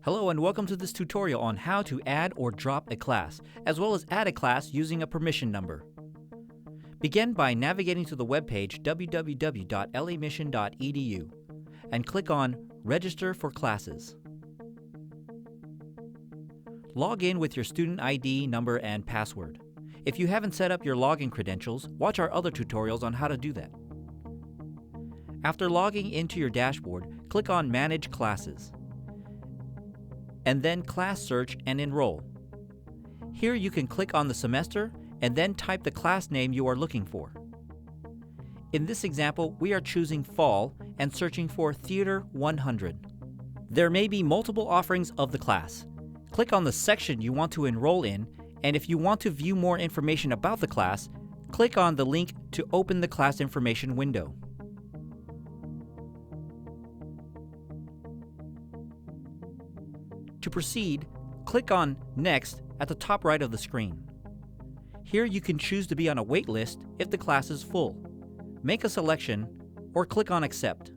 Hello and welcome to this tutorial on how to add or drop a class, as well as add a class using a permission number. Begin by navigating to the webpage www.lamission.edu and click on Register for Classes. Log in with your student ID, number, and password. If you haven't set up your login credentials, watch our other tutorials on how to do that. After logging into your dashboard, click on Manage Classes, and then Class Search and Enroll. Here you can click on the semester and then type the class name you are looking for. In this example, we are choosing Fall and searching for Theater 100. There may be multiple offerings of the class. Click on the section you want to enroll in, and if you want to view more information about the class, click on the link to open the class information window. To proceed, click on Next at the top right of the screen. Here you can choose to be on a wait list if the class is full. Make a selection or click on Accept.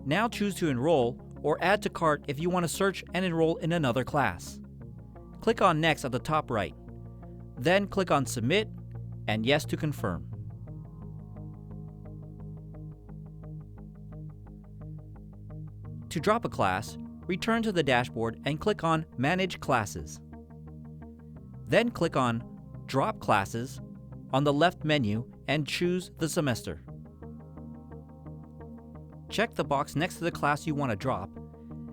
Now choose to enroll or add to cart if you want to search and enroll in another class. Click on Next at the top right. Then click on Submit and Yes to confirm. To drop a class, return to the dashboard and click on Manage Classes. Then click on Drop Classes on the left menu and choose the semester. Check the box next to the class you want to drop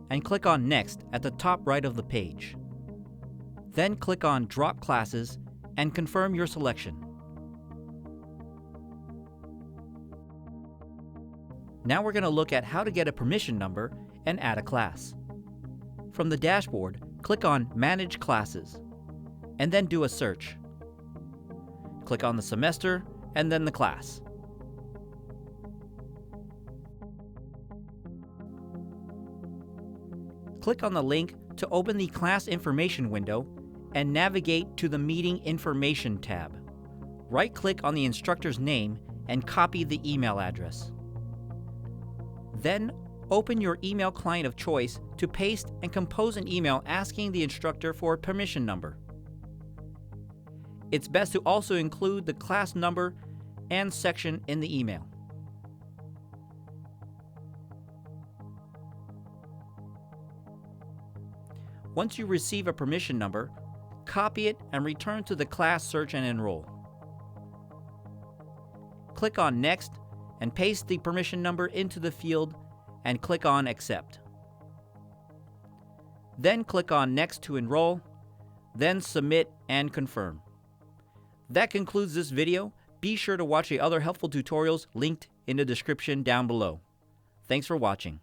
and click on Next at the top right of the page. Then click on Drop Classes and confirm your selection. Now we're going to look at how to get a permission number and add a class. From the dashboard, click on Manage Classes, and then do a search. Click on the semester, and then the class. Click on the link to open the class information window and navigate to the Meeting Information tab. Right-click on the instructor's name and copy the email address. Then open your email client of choice to paste and compose an email asking the instructor for a permission number. It's best to also include the class number and section in the email. Once you receive a permission number, copy it and return to the Class Search and Enroll. Click on Next and paste the permission number into the field and click on Accept. Then click on Next to enroll, then Submit and confirm. That concludes this video. Be sure to watch the other helpful tutorials linked in the description down below. Thanks for watching.